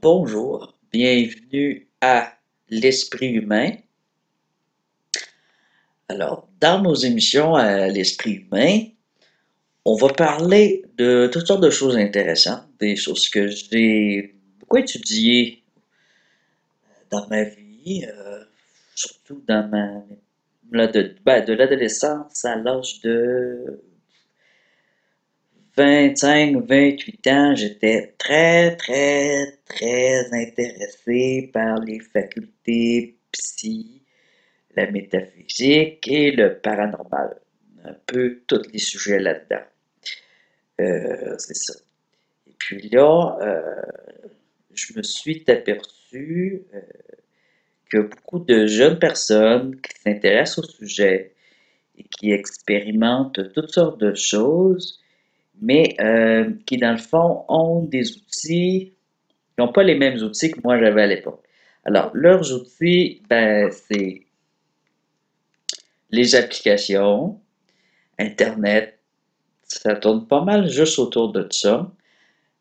Bonjour, bienvenue à l'Esprit humain. Alors, dans nos émissions à l'Esprit humain, on va parler de toutes sortes de choses intéressantes, des choses que j'ai beaucoup étudiées dans ma vie, surtout dans de l'adolescence à l'âge de 25, 28 ans, j'étais très intéressé par les facultés psy, la métaphysique et le paranormal. Un peu tous les sujets là-dedans. C'est ça. Et puis là, je me suis aperçu que beaucoup de jeunes personnes qui s'intéressent au sujet et qui expérimentent toutes sortes de choses, mais qui, dans le fond, ont des outils, qui n'ont pas les mêmes outils que moi j'avais à l'époque. Alors, leurs outils, ben, c'est les applications, Internet, ça tourne pas mal juste autour de ça.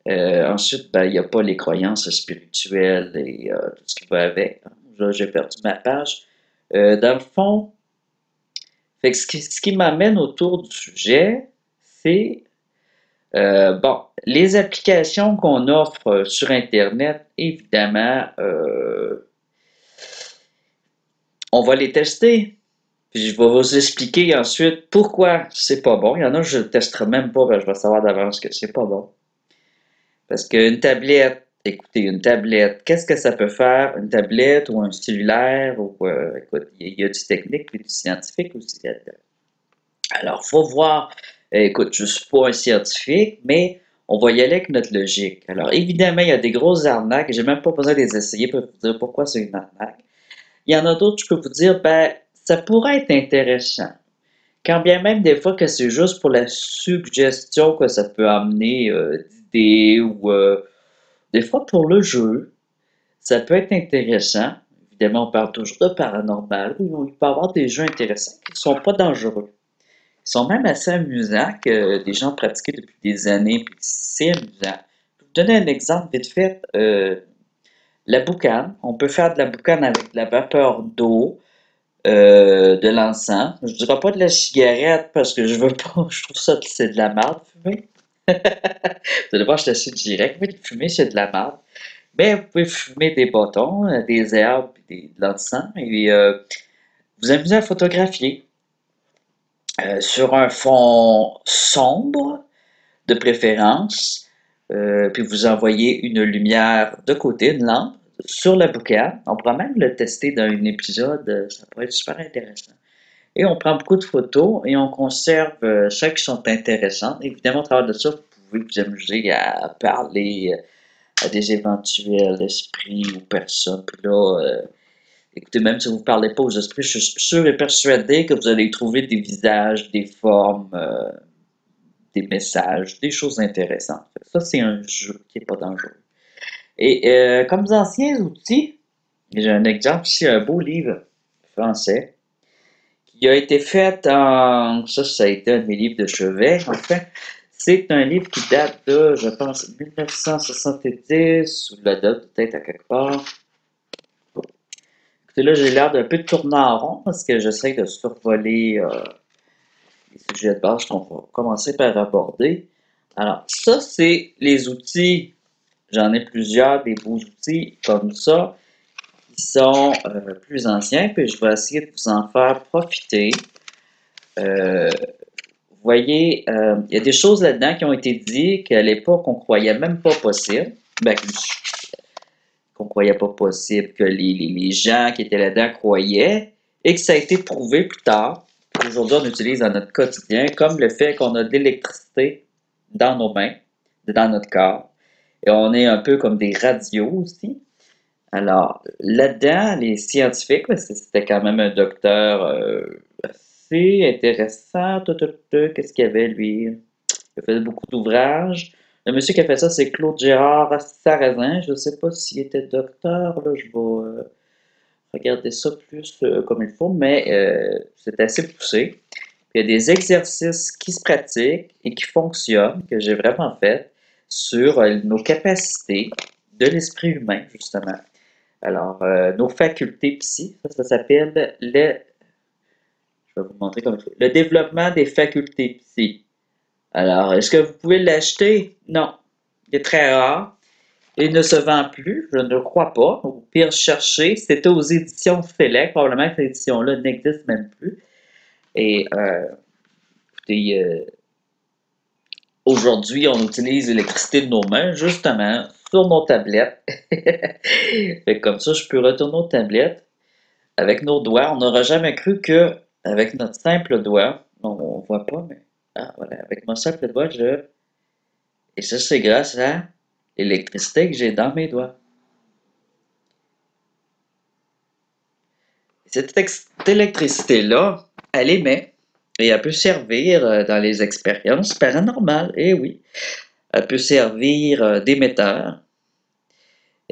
Ensuite, ben, il n'y a pas les croyances spirituelles et tout ce qui va avec. Là, j'ai perdu ma page. Dans le fond, fait que ce qui m'amène autour du sujet, c'est bon, les applications qu'on offre sur Internet, évidemment, on va les tester. Puis je vais vous expliquer ensuite pourquoi c'est pas bon. Il y en a que je ne testerai même pas, je vais savoir d'avance que c'est pas bon. Parce qu'une tablette, écoutez, une tablette, qu'est-ce que ça peut faire? Une tablette ou un cellulaire? Ou, écoute, il y a du technique et du scientifique aussi là-dedans. Alors, faut voir. Écoute, je ne suis pas un scientifique, mais on va y aller avec notre logique. Alors, évidemment, il y a des grosses arnaques, et j'ai même pas besoin de les essayer pour vous dire pourquoi c'est une arnaque. Il y en a d'autres, je peux vous dire, ben, ça pourrait être intéressant. Quand bien même des fois que c'est juste pour la suggestion que ça peut amener d'idées ou des fois pour le jeu, ça peut être intéressant. Évidemment, on parle toujours de paranormal, où il peut y avoir des jeux intéressants qui ne sont pas dangereux. Ils sont même assez amusants que des gens pratiquent depuis des années, puis c'est amusant. Je vais vous donner un exemple vite fait. La boucane, on peut faire de la boucane avec de la vapeur d'eau, de l'encens. Je ne dirais pas de la cigarette parce que je veux pas, je trouve ça que c'est de la merde, fumer. Vous allez voir, je suis assez direct, mais fumer, c'est de la merde. Mais vous pouvez fumer des bâtons, des herbes, de l'encens, et vous amusez à photographier sur un fond sombre, de préférence, puis vous envoyez une lumière de côté, une lampe, sur la boucane. On pourra même le tester dans un épisode, ça pourrait être super intéressant. Et on prend beaucoup de photos et on conserve celles qui sont intéressantes. Évidemment, au travers de ça, vous pouvez vous amuser à parler à des éventuels esprits ou personnes. Puis là, écoutez, même si vous ne parlez pas aux esprits, je suis sûr et persuadé que vous allez trouver des visages, des formes, des messages, des choses intéressantes. Ça, c'est un jeu qui n'est pas dangereux. Et comme anciens outils, j'ai un exemple ici, un beau livre français qui a été fait en... Ça a été un de mes livres de chevet, en fait. C'est un livre qui date de, je pense, 1970, ou la date peut-être à quelque part. Écoutez, là, j'ai l'air d'un peu de tourner en rond parce que j'essaie de survoler les sujets de base qu'on va commencer par aborder. Alors, ça, c'est les outils. J'en ai plusieurs, des beaux outils comme ça, qui sont plus anciens, puis je vais essayer de vous en faire profiter. Vous voyez, il y a des choses là-dedans qui ont été dites qu'à l'époque, on croyait même pas possible. Ben, qu'on croyait pas possible, que les gens qui étaient là-dedans croyaient, et que ça a été prouvé plus tard. Aujourd'hui, on utilise dans notre quotidien, comme le fait qu'on a de l'électricité dans nos mains, dans notre corps. Et on est un peu comme des radios aussi. Alors, là-dedans, les scientifiques, c'était quand même un docteur assez intéressant. Qu'est-ce qu'il y avait, lui? Il a fait beaucoup d'ouvrages. Le monsieur qui a fait ça, c'est Claude Gérard Sarrazin. Je ne sais pas s'il était docteur, là, je vais regarder ça plus comme il faut, mais c'est assez poussé. Il y a des exercices qui se pratiquent et qui fonctionnent, que j'ai vraiment fait, sur nos capacités de l'esprit humain, justement. Alors, nos facultés psy, ça s'appelle je vais vous montrer comment le développement des facultés psy. Alors, est-ce que vous pouvez l'acheter? Non. Il est très rare. Il ne se vend plus, je ne crois pas. Au pire, chercher. C'était aux éditions Select. Probablement que cette édition-là n'existe même plus. Et, écoutez, aujourd'hui, on utilise l'électricité de nos mains, justement, sur nos tablettes. Fait comme ça, je peux retourner aux tablettes avec nos doigts. On n'aura jamais cru que avec notre simple doigt, on voit pas, mais voilà, avec mon simple doigt, et ça, c'est grâce à l'électricité que j'ai dans mes doigts. Cette électricité-là, elle émet et elle peut servir dans les expériences paranormales. Et oui, elle peut servir d'émetteur.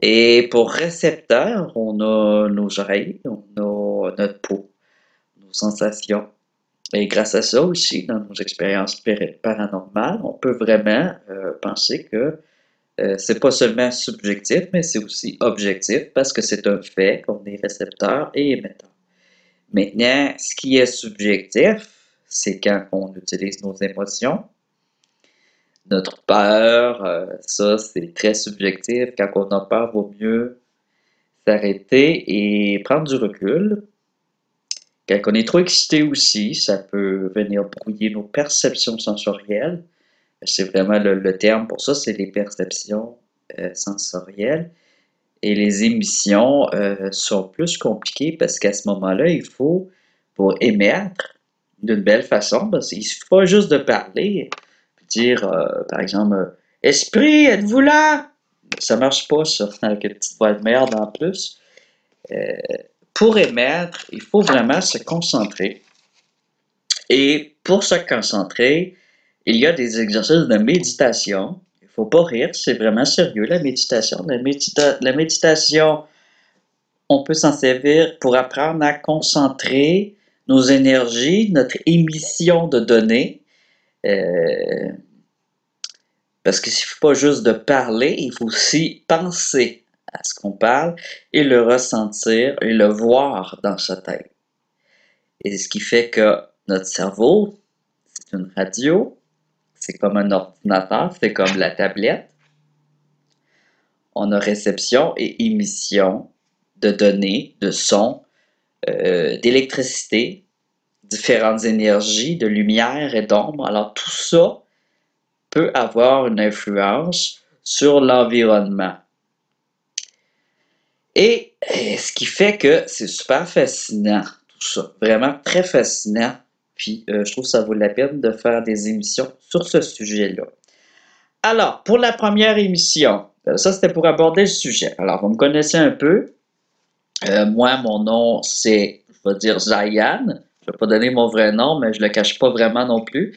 Et pour récepteur, on a nos oreilles, on a notre peau, nos sensations. Et grâce à ça aussi, dans nos expériences paranormales, on peut vraiment penser que c'est pas seulement subjectif, mais c'est aussi objectif parce que c'est un fait qu'on est récepteur et émetteur. Maintenant, ce qui est subjectif, c'est quand on utilise nos émotions. Notre peur, ça c'est très subjectif. Quand on a peur, il vaut mieux s'arrêter et prendre du recul. Quand on est trop excité aussi, ça peut venir brouiller nos perceptions sensorielles. C'est vraiment le terme pour ça, c'est les perceptions sensorielles. Et les émissions sont plus compliquées parce qu'à ce moment-là, il faut, pour émettre d'une belle façon, parce qu'il ne suffit pas juste de parler, puis dire, par exemple, Esprit, êtes-vous là? Ça marche pas, ça, avec une petite voix de merde en plus. Pour émettre, il faut vraiment se concentrer. Et pour se concentrer, il y a des exercices de méditation. Il ne faut pas rire, c'est vraiment sérieux, la méditation. La méditation, on peut s'en servir pour apprendre à concentrer nos énergies, notre émission de données. Parce qu'il ne suffit pas juste de parler, il faut aussi penser à ce qu'on parle et le ressentir et le voir dans sa tête. Et ce qui fait que notre cerveau, c'est une radio, c'est comme un ordinateur, c'est comme la tablette. On a réception et émission de données, de sons, d'électricité, différentes énergies, de lumière et d'ombre. Alors tout ça peut avoir une influence sur l'environnement. Et ce qui fait que c'est super fascinant, tout ça. Vraiment très fascinant. Puis je trouve que ça vaut la peine de faire des émissions sur ce sujet-là. Alors, pour la première émission, ça c'était pour aborder le sujet. Alors, vous me connaissez un peu. Moi, mon nom, c'est, je vais dire Zayan. Je ne vais pas donner mon vrai nom, mais je ne le cache pas vraiment non plus.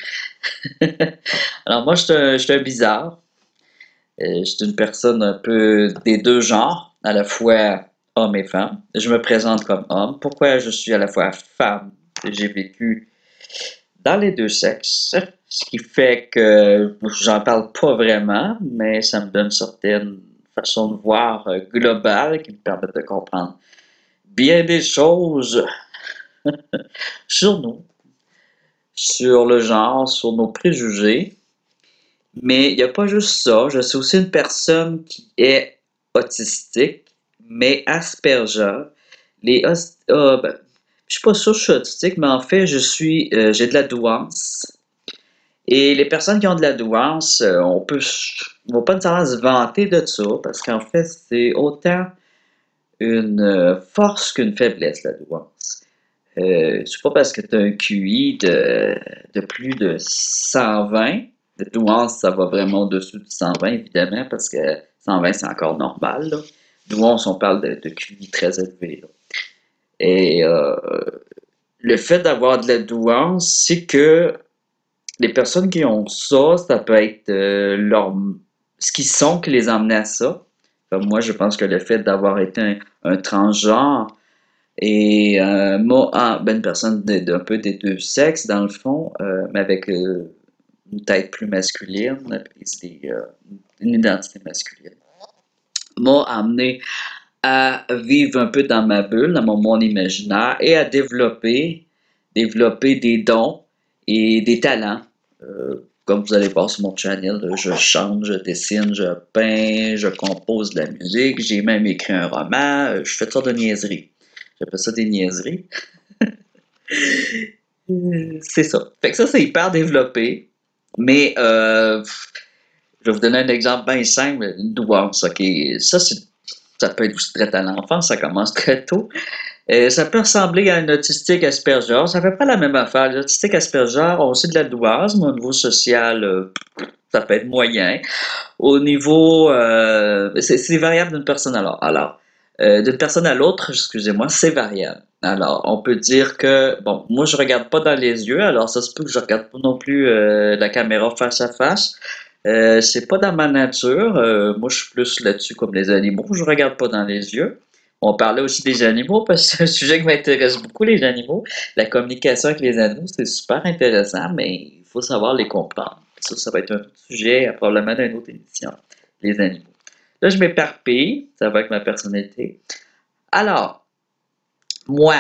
Alors, moi, je suis un bizarre. Je suis une personne un peu des deux genres, à la fois homme et femme. Je me présente comme homme. Pourquoi je suis à la fois femme? J'ai vécu dans les deux sexes, ce qui fait que j'en parle pas vraiment, mais ça me donne une certaine façon de voir globale qui me permet de comprendre bien des choses sur nous, sur le genre, sur nos préjugés. Mais il n'y a pas juste ça. Je suis aussi une personne qui est autistique, mais Asperger. Ben, je suis pas sûr que je suis autistique, mais en fait, j'ai de la douance. Et les personnes qui ont de la douance, on va pas nécessairement se vanter de ça, parce qu'en fait, c'est autant une force qu'une faiblesse, la douance. C'est pas parce que tu as un QI de plus de 120, de douance, ça va vraiment au-dessus de 120, évidemment, parce que 120, c'est encore normal, là. Douance, on parle de QI très élevé, là. Et le fait d'avoir de la douance, c'est que les personnes qui ont ça, ça peut être ce qu'ils sont qui les a amenés à ça. Comme moi, je pense que le fait d'avoir été un transgenre et une personne d'un peu des deux sexes, dans le fond, mais avec une tête plus masculine, une identité masculine. m'a amené à vivre un peu dans ma bulle, dans mon monde imaginaire et à développer des dons et des talents. Comme vous allez voir sur mon channel, je chante, je dessine, je peins, je compose de la musique, j'ai même écrit un roman, je fais toutes sortes de niaiseries. J'appelle ça des niaiseries. C'est ça. Fait que ça, c'est hyper développé. Mais je vais vous donner un exemple bien simple, une douance, ok? Ça peut être aussi très à l'enfance, ça commence très tôt. Ça peut ressembler à un autistique Asperger. Ça fait pas la même affaire. L'autistique Asperger ont aussi de la douance, mais au niveau social, ça peut être moyen. Au niveau, c'est variable d'une personne à l'autre. Alors, d'une personne à l'autre, excusez-moi, c'est variable. Alors, on peut dire que, bon, moi je regarde pas dans les yeux, alors ça se peut que je regarde pas non plus la caméra face à face. C'est pas dans ma nature. Moi, je suis plus là-dessus comme les animaux. Je regarde pas dans les yeux. On parlait aussi des animaux parce que c'est un sujet qui m'intéresse beaucoup, les animaux. La communication avec les animaux, c'est super intéressant, mais il faut savoir les comprendre. Ça va être un autre sujet, probablement d'une autre émission, les animaux. Là, je m'éparpille, ça va avec ma personnalité. Alors, moi,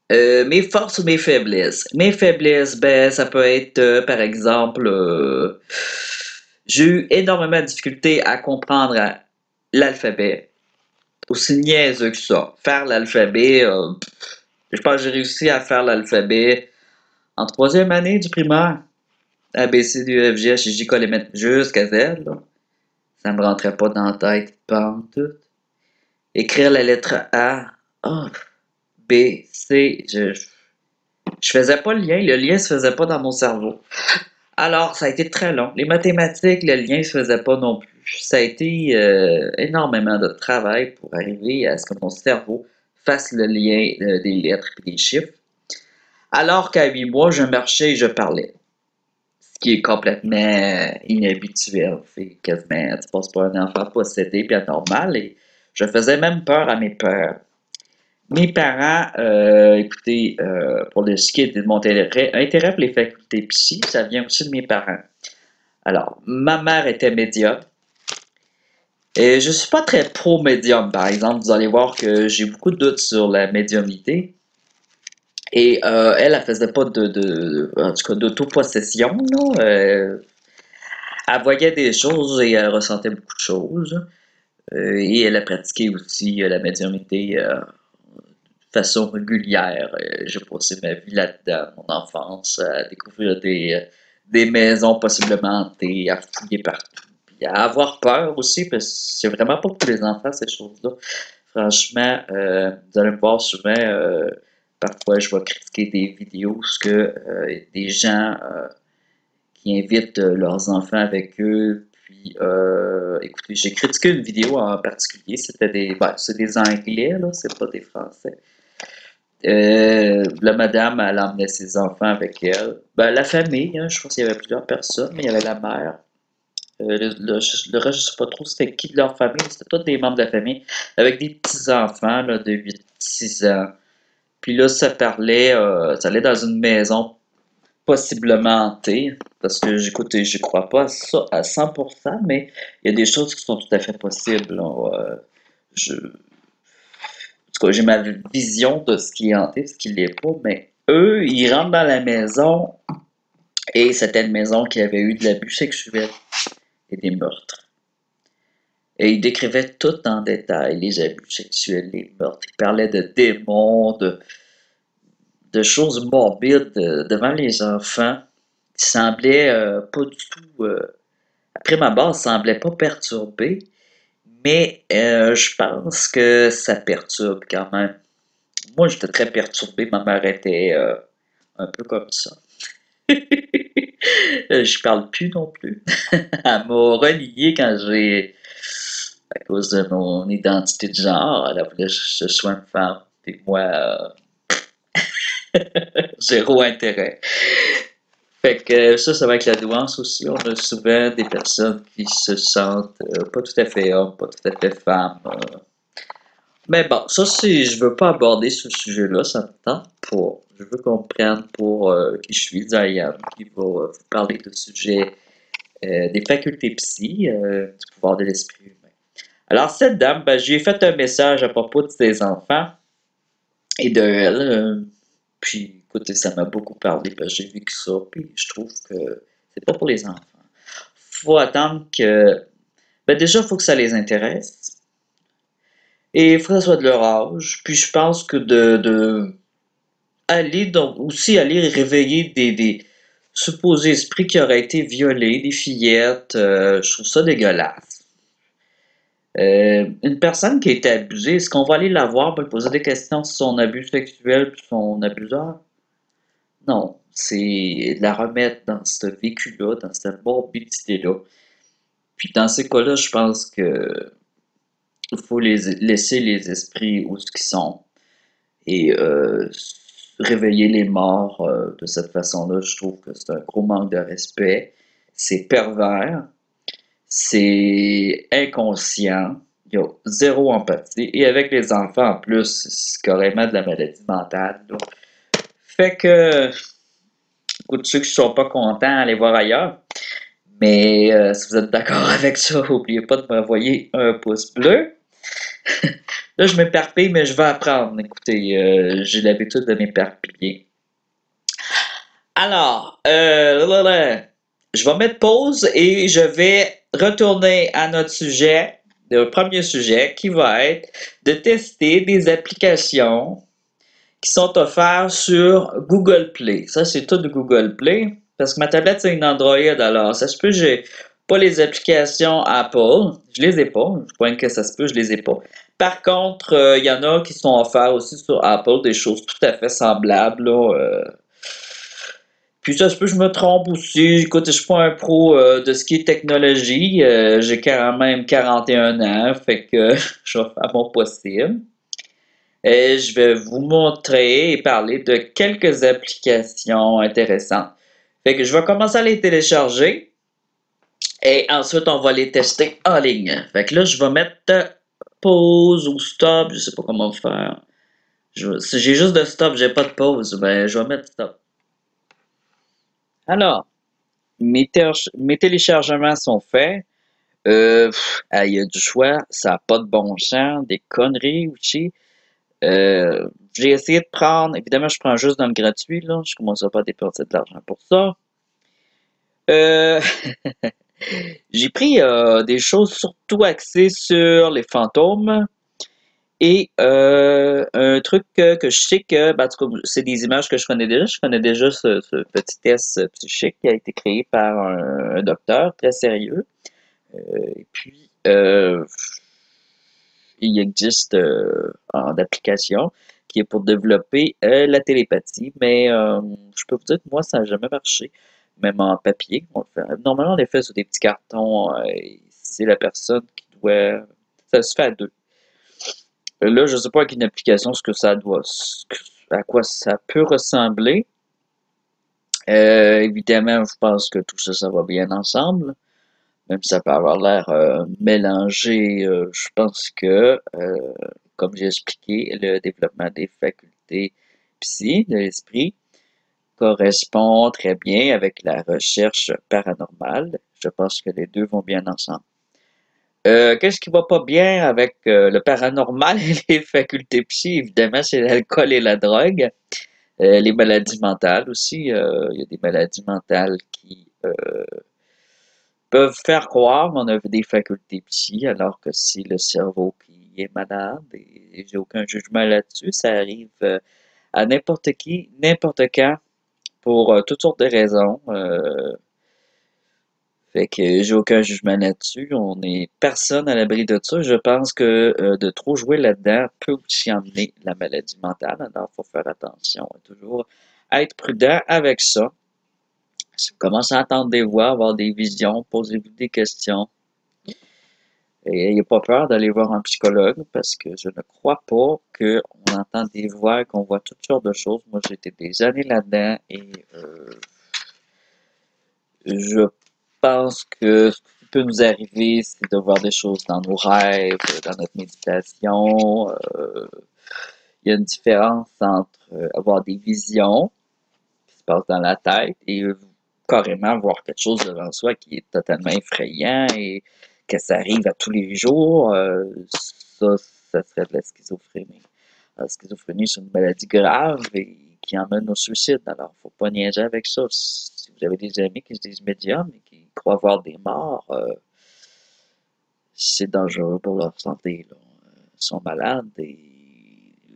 mes forces ou mes faiblesses. Mes faiblesses, ben, ça peut être, par exemple, j'ai eu énormément de difficultés à comprendre l'alphabet. Aussi niaiseux que ça. Faire l'alphabet, je pense que j'ai réussi à faire l'alphabet en troisième année du primaire. A, B, C, D, E, F, G, H, I, J, K, les mettre jusqu'à Z, là. Ça me rentrait pas dans la tête, pas en tout. Écrire la lettre A, B, C, je faisais pas le lien se faisait pas dans mon cerveau. Alors, ça a été très long. Les mathématiques, le lien se faisait pas non plus. Ça a été énormément de travail pour arriver à ce que mon cerveau fasse le lien des lettres et des chiffres. Alors qu'à 8 mois, je marchais et je parlais. Ce qui est complètement inhabituel. C'est quasiment, tu passes pas un enfant possédé puis anormal. Et je faisais même peur à mes peurs. Mes parents, écoutez, pour ce qui est de mon intérêt pour les facultés psy, ça vient aussi de mes parents. Alors, ma mère était médium. Et je suis pas très pro-médium, par exemple. Vous allez voir que j'ai beaucoup de doutes sur la médiumnité. Et elle faisait pas en tout cas, d'autopossession, là. Elle voyait des choses et elle ressentait beaucoup de choses. Et elle a pratiqué aussi la médiumnité façon régulière. J'ai passé ma vie là-dedans, mon enfance, à découvrir des maisons possiblement hantées, à fouiller partout, puis à avoir peur aussi, parce que c'est vraiment pas pour les enfants, ces choses-là. Franchement, vous allez me voir souvent, parfois je vais critiquer des vidéos où des gens qui invitent leurs enfants avec eux. Puis, écoutez, j'ai critiqué une vidéo en particulier, c'est des Anglais, là, c'est pas des Français. La madame, elle emmenait ses enfants avec elle. Ben, la famille, hein, je pense qu'il y avait plusieurs personnes, mais il y avait la mère. Le reste, je sais pas trop c'était qui de leur famille, c'était tous des membres de la famille, avec des petits-enfants là, de 8-6 ans. Puis là, ça allait dans une maison possiblement hantée, parce que j'y crois pas à ça à 100%, mais il y a des choses qui sont tout à fait possibles. Là. En tout cas, j'ai ma vision de ce qui est hanté, ce qui l'est pas, mais eux, ils rentrent dans la maison et c'était une maison qui avait eu de l'abus sexuel et des meurtres. Et ils décrivaient tout en détail, les abus sexuels, les meurtres. Ils parlaient de démons, de choses morbides devant les enfants qui semblaient pas du tout, après ma base, semblait pas perturbé, mais je pense que ça perturbe quand même. Moi, j'étais très perturbé. Ma mère était un peu comme ça. Je parle plus non plus. Elle m'a relié à cause de mon identité de genre, elle voulait que je sois une femme. Et moi, zéro intérêt. Fait que ça va avec la douance aussi. On a souvent des personnes qui se sentent pas tout à fait hommes, pas tout à fait femmes. Mais bon, ça, je veux pas aborder ce sujet-là, ça me tente pas. Je veux qu'on prenne pour qui je suis, Diane, qui va vous parler de sujet des facultés psy, du pouvoir de l'esprit humain. Alors, cette dame, ben, je lui ai fait un message à propos de ses enfants et de elle. Puis, écoutez, ça m'a beaucoup parlé, parce que j'ai vécu ça, puis je trouve que c'est pas pour les enfants. Faut attendre que... Ben déjà, il faut que ça les intéresse. Et il faut que ça soit de leur âge. Puis je pense que de aller, donc, aussi aller réveiller des supposés esprits qui auraient été violés, des fillettes, je trouve ça dégueulasse. Une personne qui a été abusée, est-ce qu'on va aller la voir pour lui poser des questions sur son abus sexuel puis son abuseur? Non, c'est de la remettre dans ce vécu-là, dans cette morbidité-là. Puis dans ces cas-là, je pense que il faut laisser les esprits où ce qu'ils sont et réveiller les morts de cette façon-là. Je trouve que c'est un gros manque de respect. C'est pervers, c'est inconscient, il y a zéro empathie. Et avec les enfants en plus, c'est carrément de la maladie mentale, là. Fait que, écoute, ceux qui ne sont pas contents, allez voir ailleurs. Mais si vous êtes d'accord avec ça, n'oubliez pas de m'envoyer un pouce bleu. Là, je m'éparpille, mais je vais apprendre. Écoutez, j'ai l'habitude de m'éparpiller. Alors, je vais mettre pause et je vais retourner à notre sujet, le premier sujet, qui va être de tester des applications qui sont offertes sur Google Play. Ça, c'est tout de Google Play, parce que ma tablette, c'est une Android, alors ça se peut que j'ai pas les applications Apple. Je les ai pas. Je crois que ça se peut, je les ai pas. Par contre, il y en a qui sont offerts aussi sur Apple, des choses tout à fait semblables, là. Puis ça se peut que je me trompe aussi. Écoute, je suis pas un pro de ce qui est technologie. J'ai quand même 41 ans, fait que je vais faire mon possible. Et je vais vous montrer et parler de quelques applications intéressantes. Fait que je vais commencer à les télécharger et ensuite on va les tester en ligne. Fait que là, je vais mettre pause ou stop, je sais pas comment faire. Si j'ai juste de stop, j'ai pas de pause, ben je vais mettre stop. Alors, mes téléchargements sont faits. Il y a du choix, ça n'a pas de bon sens, des conneries aussi. J'ai essayé de prendre, évidemment, je prends juste dans le gratuit, là. Je commence à pas dépenser de l'argent pour ça. Euh, j'ai pris des choses surtout axées sur les fantômes et un truc que je sais que, ben, en tout cas, c'est des images que je connais déjà. Je connais déjà ce petit test psychique qui a été créé par un docteur très sérieux. Et puis, il existe en application qui est pour développer la télépathie, mais je peux vous dire que moi, ça n'a jamais marché, même en papier. On le fait. Normalement, on les fait sur des petits cartons, et c'est la personne qui doit... Ça se fait à deux. Là, je ne sais pas avec une application ce que ça doit... à quoi ça peut ressembler. Évidemment, je pense que tout ça, ça va bien ensemble. Même si ça peut avoir l'air mélangé, je pense que, comme j'ai expliqué, le développement des facultés psy de l'esprit correspond très bien avec la recherche paranormale. Je pense que les deux vont bien ensemble. Qu'est-ce qui va pas bien avec le paranormal et les facultés psy? Évidemment, c'est l'alcool et la drogue. Les maladies mentales aussi. Il y a des maladies mentales qui peuvent faire croire qu'on a des facultés psy, alors que c'est le cerveau qui est malade, et j'ai aucun jugement là-dessus. Ça arrive à n'importe qui, n'importe quand, pour toutes sortes de raisons. Fait que j'ai aucun jugement là-dessus. On n'est personne à l'abri de ça. Je pense que de trop jouer là-dedans peut aussi emmener la maladie mentale. Alors, il faut faire attention. Toujours être prudent avec ça. Si vous commencez à entendre des voix, avoir des visions, posez-vous des questions. Et n'ayez pas peur d'aller voir un psychologue parce que je ne crois pas qu'on entend des voix, qu'on voit toutes sortes de choses. Moi, j'ai été des années là-dedans et je pense que ce qui peut nous arriver, c'est de voir des choses dans nos rêves, dans notre méditation. Il y a une différence entre avoir des visions qui se passent dans la tête et carrément voir quelque chose devant soi qui est totalement effrayant et que ça arrive à tous les jours, ça serait de la schizophrénie. La schizophrénie, c'est une maladie grave et qui emmène au suicide. Alors, faut pas niaiser avec ça. Si vous avez des amis qui se disent médiums et qui croient voir des morts, c'est dangereux pour leur santé, là. Ils sont malades et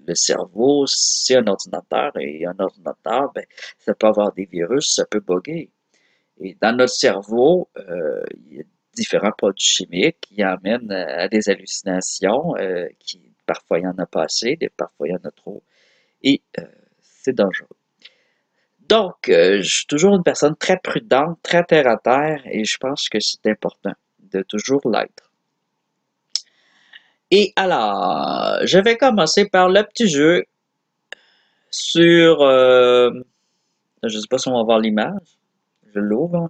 le cerveau, c'est un ordinateur et un ordinateur, ben, ça peut avoir des virus, ça peut bugger. Et dans notre cerveau, il y a différents produits chimiques qui amènent à des hallucinations, parfois il y en a pas assez, parfois il y en a trop, et c'est dangereux. Donc, je suis toujours une personne très prudente, très terre à terre, et je pense que c'est important de toujours l'être. Et alors, je vais commencer par le petit jeu sur... je ne sais pas si on va voir l'image. Je l'ouvre.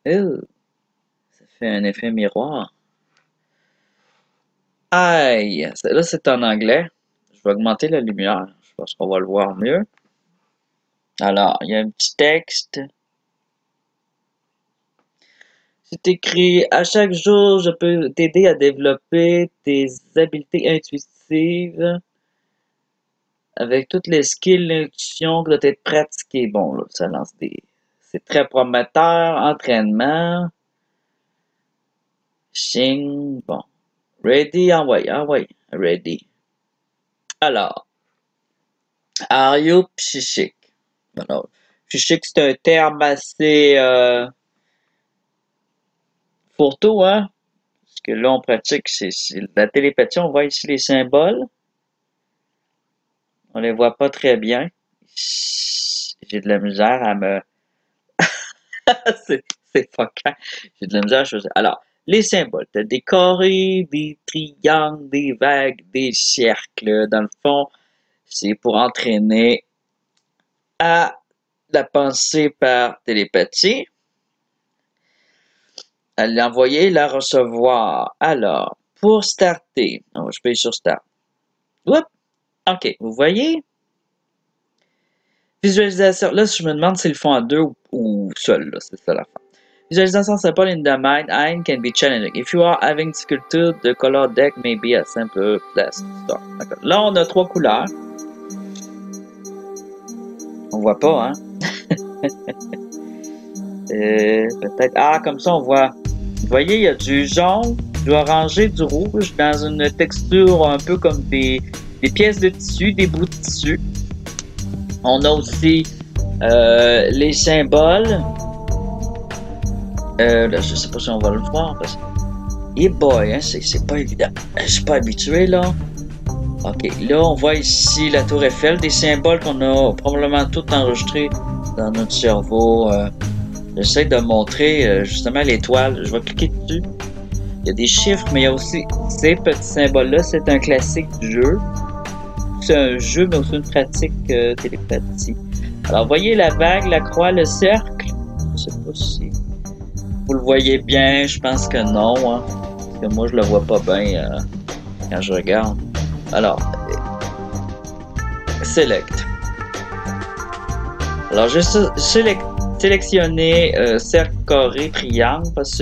Ça fait un effet miroir. Aïe! Là, c'est en anglais. Je vais augmenter la lumière. Je pense qu'on va le voir mieux. Alors, il y a un petit texte. C'est écrit « À chaque jour, je peux t'aider à développer tes habiletés intuitives avec toutes les skills d'intuition qui doivent être pratiquées. » Bon, là, ça lance des... C'est très prometteur. Entraînement. Ching. Bon. Ready? Envoyez. Ready. Alors. Are you psychic? Alors, psychic, c'est un terme assez... fourre-tout, hein? Parce que là, on pratique, c'est la télépathie. On voit ici les symboles. On les voit pas très bien. J'ai de la misère à me... c'est fuckant. J'ai de la misère à choisir. Alors, les symboles. T'as des carrés, des triangles, des vagues, des cercles. Dans le fond, c'est pour entraîner à la pensée par télépathie. À l'envoyer, la recevoir. Alors, pour starter, je paye sur Start. Oups! OK, vous voyez? Visualisation. Là, je me demande s'ils le font à deux ou seul, là. C'est ça la fin. Visualisation simple in the mind can be challenging. If you are having difficulty, the color deck may be a simple place to start. Là, on a 3 couleurs. On voit pas, hein? Peut-être. Ah, comme ça, on voit. Vous voyez, il y a du jaune, du orangé, du rouge dans une texture un peu comme des pièces de tissu, des bouts de tissu. On a aussi les symboles. Là, je sais pas si on va le voir parce que... Eh boy, hein, c'est pas évident. Je suis pas habitué, là. OK, là, on voit ici la tour Eiffel, des symboles qu'on a probablement tout enregistrés dans notre cerveau. J'essaie de montrer justement l'étoile. Je vais cliquer dessus. Il y a des chiffres, mais il y a aussi ces petits symboles-là. C'est un classique du jeu. C'est un jeu, mais aussi une pratique télépathie. Alors, voyez la vague, la croix, le cercle. Je sais pas si vous le voyez bien. Je pense que non, hein, parce que moi, je le vois pas bien quand je regarde. Alors, select. Alors, je sélectionner cercle, carré, triangle, parce que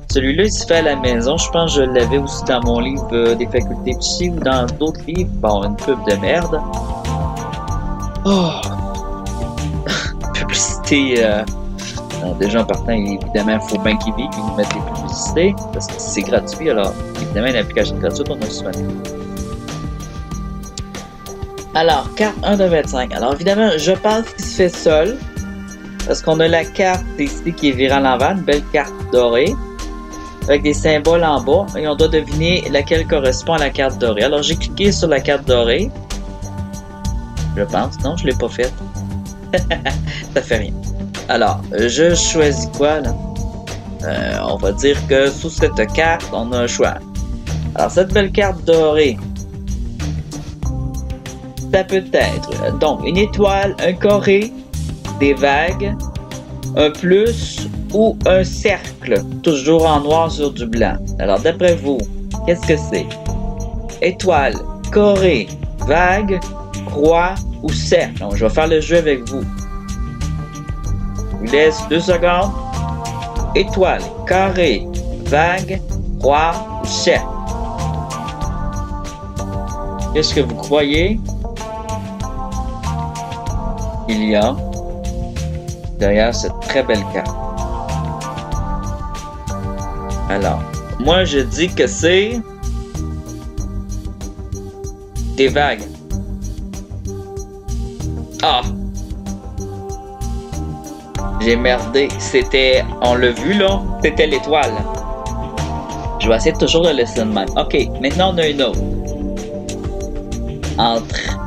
celui-là, il se fait à la maison. Je pense que je l'avais aussi dans mon livre des facultés psy ou dans d'autres livres. Bon, une pub de merde. Oh! Publicité. Déjà en partant, évidemment, il faut bien qu'ils vivent. Ils nous mettent des publicités parce que c'est gratuit. Alors, évidemment, une application gratuite, on a souvent. Alors, carte 1 de 25. Alors, évidemment, je pense qu'il se fait seul. Parce qu'on a la carte ici qui est virée à l'envers, une belle carte dorée. Avec des symboles en bas. Et on doit deviner laquelle correspond à la carte dorée. Alors, j'ai cliqué sur la carte dorée. Je pense. Non, je ne l'ai pas faite. Ça fait rien. Alors, je choisis quoi, là? On va dire que sous cette carte, on a un choix. Alors, cette belle carte dorée, ça peut être donc une étoile, un carré, des vagues, un plus ou un cercle, toujours en noir sur du blanc. Alors, d'après vous, qu'est-ce que c'est? Étoile, carré, vague, croix ou cercle? Donc, je vais faire le jeu avec vous. Je vous laisse 2 secondes. étoile, carré, vague, croix ou cercle. Qu'est-ce que vous croyez il y a derrière cette très belle carte? Alors, moi je dis que c'est des vagues. Ah! J'ai merdé. C'était, on l'a vu là, c'était l'étoile. Je vais essayer toujours de le laisser de même. Ok, maintenant on a une autre. Entre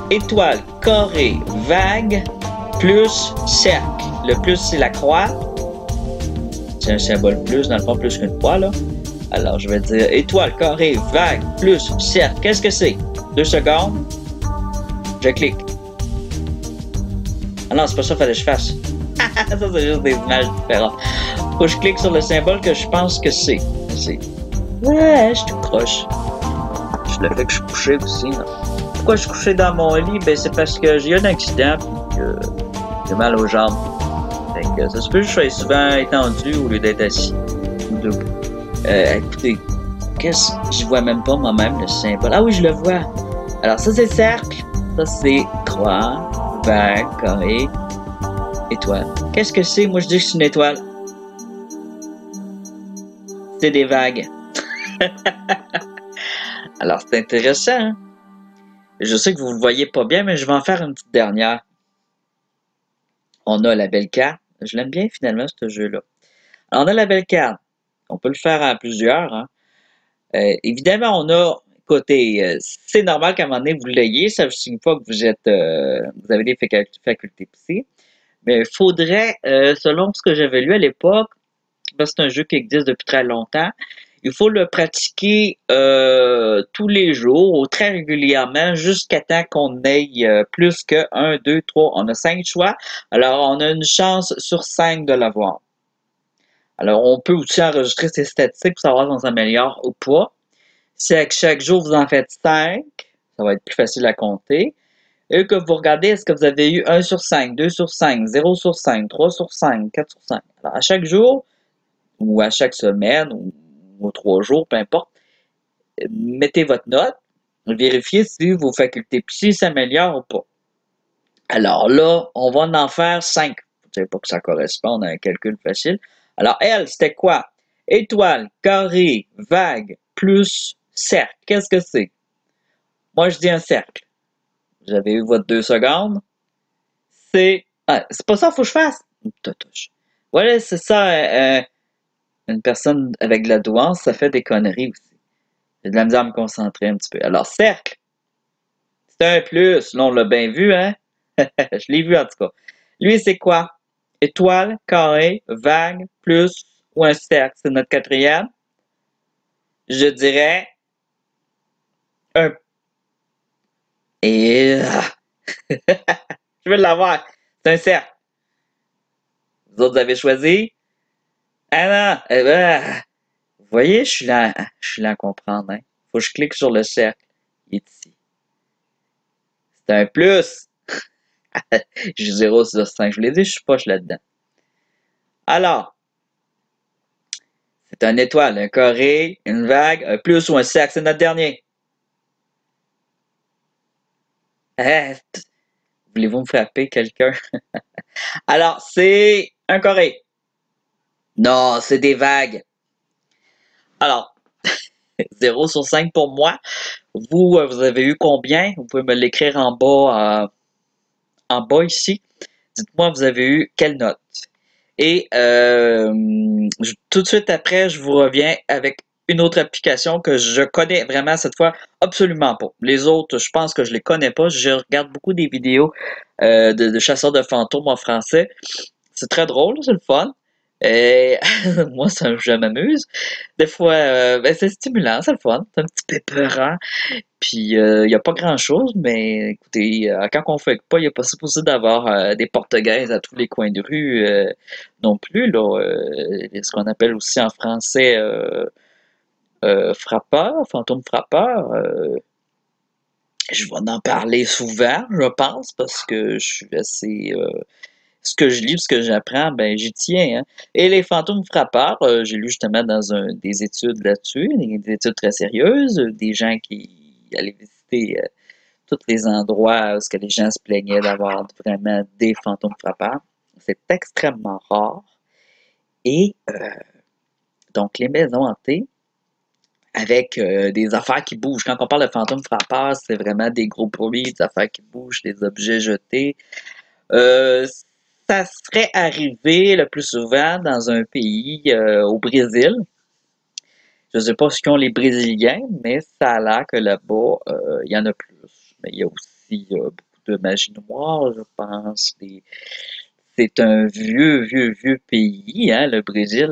étoile, carré, vague, plus cercle. Le plus c'est la croix. C'est un symbole plus, dans le fond plus qu'une croix là. Alors je vais dire étoile, carré, vague, plus cercle. Qu'est-ce que c'est? 2 secondes. Je clique. Ah non, c'est pas ça qu'il fallait que je fasse. Ça, c'est juste des images différentes. Faut que je clique sur le symbole que je pense que c'est. Ouais, je te croche. Je le fais que je suis couché aussi. Là. Pourquoi je suis couché dans mon lit? Ben, c'est parce que j'ai eu un accident et que j'ai mal aux jambes. Fait que ça se peut que je sois souvent étendu au lieu d'être assis ou debout. Écoutez, je vois même pas moi-même le symbole. Ah oui, je le vois. Alors, ça, c'est cercle. Ça, c'est croix, vague, carré, étoile. Qu'est-ce que c'est? Moi, je dis que c'est une étoile. C'est des vagues. Alors, c'est intéressant. Hein? Je sais que vous ne le voyez pas bien, mais je vais en faire une petite dernière. On a la belle carte. Je l'aime bien, finalement, ce jeu-là. Alors, on a la belle carte. On peut le faire à plusieurs. Hein? Évidemment, on a... Écoutez, c'est normal qu'à un moment donné, vous l'ayez. Ça ne signifie pas que vous êtes, vous avez des facultés psy. Mais il faudrait, selon ce que j'avais lu à l'époque, c'est un jeu qui existe depuis très longtemps, il faut le pratiquer tous les jours ou très régulièrement jusqu'à temps qu'on ait plus que 1, 2, 3. On a 5 choix. Alors, on a une chance sur 5 de l'avoir. Alors, on peut aussi enregistrer ces statistiques pour savoir si on s'améliore ou pas. Si à chaque jour, vous en faites 5, ça va être plus facile à compter. Et que vous regardez, est-ce que vous avez eu 1 sur 5, 2 sur 5, 0 sur 5, 3 sur 5, 4 sur 5. Alors, à chaque jour, ou à chaque semaine, ou aux 3 jours, peu importe, mettez votre note, vérifiez si vos facultés psy s'améliorent ou pas. Alors là, on va en faire 5. Vous ne savez pas que ça corresponde à un calcul facile. Alors, elle, c'était quoi? Étoile, carré, vague, plus cercle. Qu'est-ce que c'est? Moi, je dis un cercle. Vous avez eu votre 2 secondes. C'est... Ah, c'est pas ça qu'il faut que je fasse. Voilà, c'est ça. Une personne avec de la douance, ça fait des conneries aussi. J'ai de la misère à me concentrer un petit peu. Alors, cercle, c'est un plus. Là, on l'a bien vu, hein? Je l'ai vu en tout cas. Lui, c'est quoi? Étoile, carré, vague, plus ou un cercle. C'est notre quatrième. Je dirais un... Et... je veux l'avoir. C'est un cercle. Vous autres, vous avez choisi? Ah non! Eh ben, vous voyez, je suis là à comprendre. Hein? Faut que je clique sur le cercle. Il est ici. C'est un plus. J'ai 0 sur 5. Je vous l'ai dit, je suis poche là-dedans. Alors, c'est un étoile, un carré, une vague, un plus ou un cercle. C'est notre dernier. Voulez-vous me frapper, quelqu'un? Alors, c'est un carré. Non, c'est des vagues. Alors, 0 sur 5 pour moi. Vous, vous avez eu combien? Vous pouvez me l'écrire en bas ici. Dites-moi, vous avez eu quelle note? Et tout de suite après, je vous reviens avec une autre application que je connais vraiment cette fois absolument pas. Les autres, je pense que je les connais pas. Je regarde beaucoup des vidéos de chasseurs de fantômes en français. C'est très drôle, c'est le fun. Et moi, je m'amuse. Des fois, ben, c'est stimulant, c'est le fun. C'est un petit peu peurant. Puis, il n'y a pas grand-chose, mais écoutez, quand on fait pas, il n'y a pas supposé d'avoir des porte-gaises à tous les coins de rue non plus. Là, ce qu'on appelle aussi en français frappeur, fantôme frappeur. Je vais en parler souvent, je pense, parce que je suis assez ce que je lis, ce que j'apprends, ben j'y tiens, hein. Et les fantômes frappeurs, j'ai lu justement dans des études là-dessus, des études très sérieuses, des gens qui allaient visiter tous les endroits où ce que les gens se plaignaient d'avoir vraiment des fantômes frappeurs. C'est extrêmement rare. Et donc les maisons hantées, avec des affaires qui bougent. Quand on parle de fantômes frappeurs, c'est vraiment des gros bruits, des affaires qui bougent, des objets jetés. Euh, Ça serait arrivé le plus souvent dans un pays, au Brésil. Je ne sais pas ce qu'ont les Brésiliens, mais ça a l'air que là-bas, il y en a plus. Mais il y a aussi beaucoup de magie noire, je pense. C'est un vieux pays, hein, le Brésil.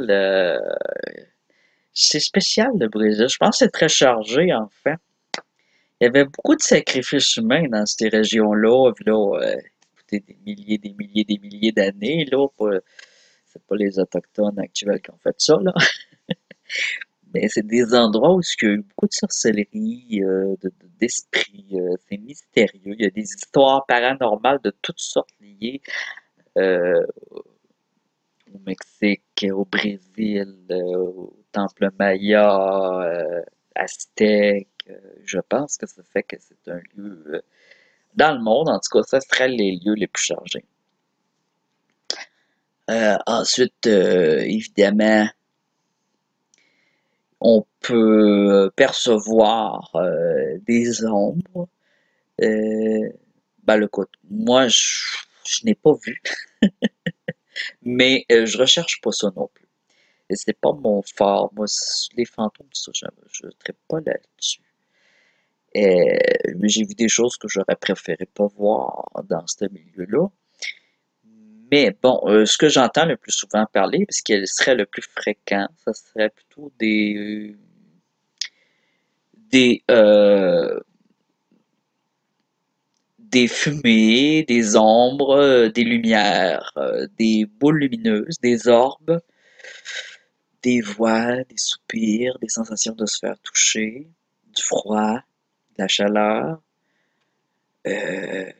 C'est spécial, le Brésil. Je pense que c'est très chargé, en fait. Il y avait beaucoup de sacrifices humains dans ces régions-là, écoutez, des milliers d'années, là. C'est pas les Autochtones actuels qui ont fait ça, là. Mais c'est des endroits où il y a eu beaucoup de sorcellerie, d'esprits, c'est mystérieux. Il y a des histoires paranormales de toutes sortes liées euh, au Mexique, au Brésil, au temple Maya, aztèque. Je pense que ça fait que c'est un lieu, dans le monde, en tout cas, ça serait les lieux les plus chargés. Ensuite, évidemment, on peut percevoir des ombres. Ben, écoute, moi, je n'ai pas vu, mais je recherche pas ça non plus. Et c'est pas mon fort. Moi, les fantômes, ça, je ne traite pas là-dessus. Mais j'ai vu des choses que j'aurais préféré pas voir dans ce milieu-là. Mais bon, ce que j'entends le plus souvent parler, parce qu'elle serait le plus fréquent, ça serait plutôt des, euh, des fumées, des ombres, des lumières, des boules lumineuses, des orbes, des voix, des soupirs, des sensations de se faire toucher, du froid, de la chaleur,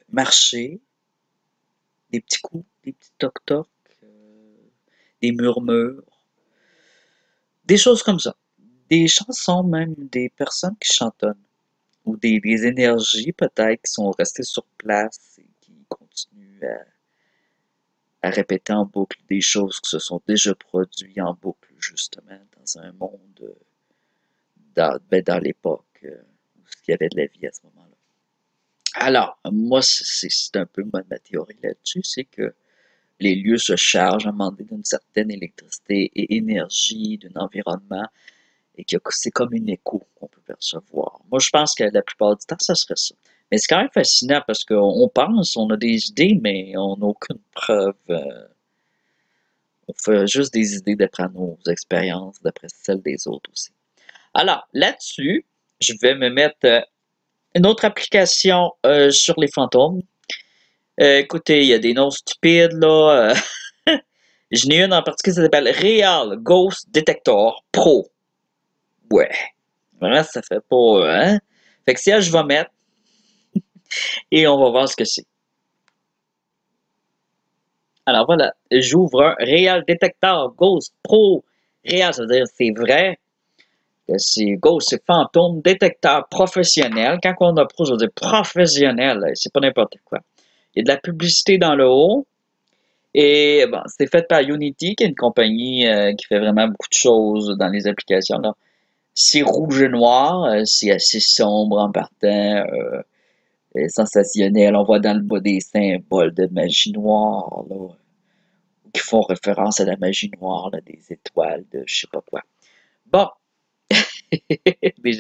marcher, des petits coups, des petits toc-toc, des murmures, des choses comme ça. Des chansons même, des personnes qui chantonnent, ou des énergies peut-être qui sont restées sur place et qui continuent à répéter en boucle des choses qui se sont déjà produites en boucle, justement, dans un monde, dans l'époque où il y avait de la vie à ce moment-là. Alors, moi, c'est un peu ma théorie là-dessus, c'est que les lieux se chargent à un moment donné d'une certaine électricité et énergie, d'un environnement, et que c'est comme une écho qu'on peut percevoir. Moi, je pense que la plupart du temps, ça serait ça. Mais c'est quand même fascinant parce qu'on pense, on a des idées, mais on n'a aucune preuve. On fait juste des idées d'après nos expériences, d'après celles des autres aussi. Alors, là-dessus, je vais me mettre une autre application sur les fantômes. Écoutez, il y a des noms stupides, là. Je n'ai une en particulier qui s'appelle Real Ghost Detector Pro. Ouais. Vraiment, ça fait pas, hein? Fait que si je vais mettre et on va voir ce que c'est. Alors voilà, j'ouvre un Real Detector Ghost Pro. Real, ça veut dire c'est vrai. C'est Ghost, c'est fantôme, détecteur professionnel. Quand on a pro, je veux dire professionnel, c'est pas n'importe quoi. Il y a de la publicité dans le haut. Et bon, c'est fait par Unity, qui est une compagnie qui fait vraiment beaucoup de choses dans les applications, là. C'est rouge et noir, c'est assez sombre en partant, sensationnel. On voit dans le bas des symboles de magie noire, là, qui font référence à la magie noire, là, des étoiles, de je sais pas quoi. Bon, des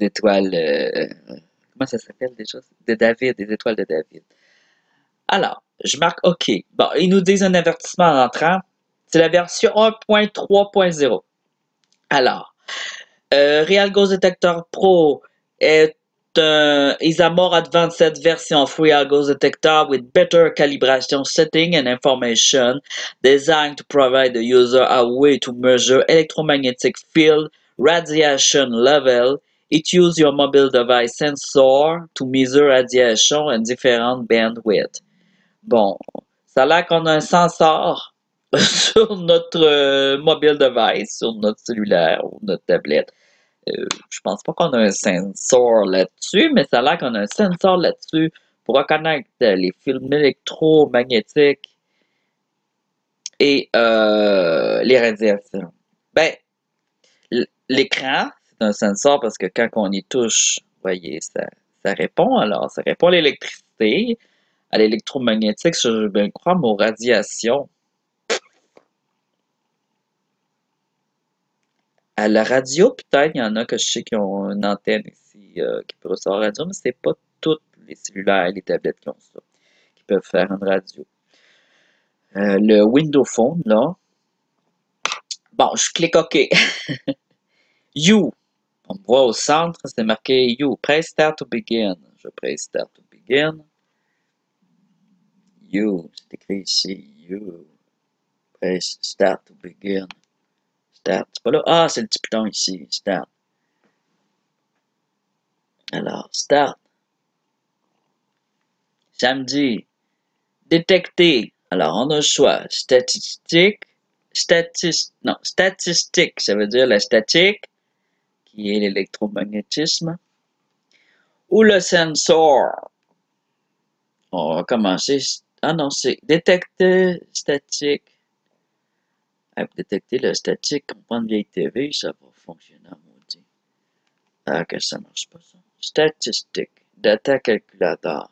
étoiles, comment ça s'appelle déjà? De David, des étoiles de David. Alors, je marque OK. Bon, ils nous disent un avertissement en entrant. C'est la version 1.3.0. Alors, Real Ghost Detector Pro est is a more advanced version of Real Ghost Detector with better calibration setting and information designed to provide the user a way to measure electromagnetic field radiation level. It uses your mobile device sensor to measure radiation and different bandwidth. Bon, Ça a l'air qu'on a un sensor sur notre mobile device, sur notre cellulaire ou notre tablette. Je pense pas qu'on a un sensor là-dessus, mais ça a l'air qu'on a un sensor là-dessus pour reconnaître les films électromagnétiques et les radiations. Ben, l'écran, c'est un sensor parce que quand on y touche, vous voyez, ça répond. Alors, ça répond à l'électricité, à l'électromagnétique, je veux bien croire, mais aux radiations. À la radio, peut-être, il y en a que je sais qui ont une antenne ici qui peut recevoir la radio, mais c'est pas tous les cellulaires et les tablettes qui ont ça, qui peuvent faire une radio. Le Windows Phone, là. Bon, je clique OK. You. On me voit au centre, c'est marqué You. Press Start to begin. Je press Start to begin. You. C'est écrit ici. You. Press Start to begin. Start. C'est pas là. Ah, c'est le petit piton ici. Start. Alors, Start. Samedi. Détecter. Alors, on a le choix. Statistique. Non, statistique, ça veut dire la statique, qui est l'électromagnétisme. Ou le sensor. On va commencer. Ah non, c'est détecter statique. Pour détecter le statique, on prend une vieille TV, ça va fonctionner en maudit. Ah, que ça marche pas, ça. Statistique. Data calculator.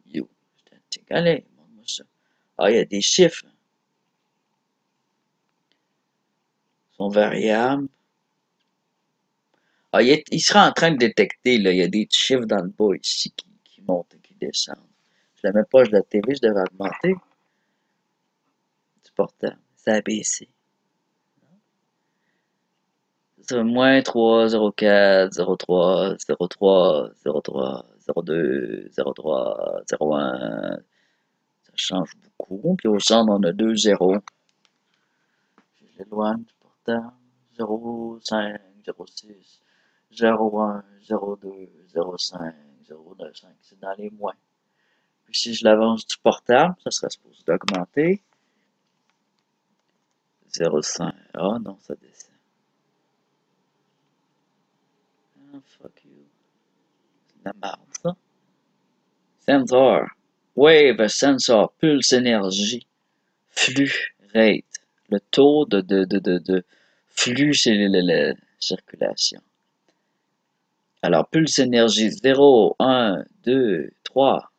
You. Statique. Allez, montre-moi ça. Ah, il y a des chiffres. Ils sont variables. Ah, il sera en train de détecter, là. Il y a des chiffres dans le bas ici qui montent et qui descendent. Je la mets proche de la TV, je devrais augmenter. Du portable. Ça a baissé. C'est moins 3, 0,4, 0,3, 0,3, 0,3, 0,2, 0,3, 0,1. Ça change beaucoup. Puis au centre, on a 2 zéros. J'éloigne du portable. 0,5, 0,6, 0,1, 0,2, 0,5, 0,95. C'est dans les moins. Puis si je l'avance du portable, ça serait supposé d'augmenter. 0,5. Ah non, ça descend. Ah, fuck you. C'est de la merde, ça. Sensor. Wave sensor. Pulse énergie. Flux rate. Le taux de flux chez la circulation. Alors, pulse énergie 0, 1, 2, 3,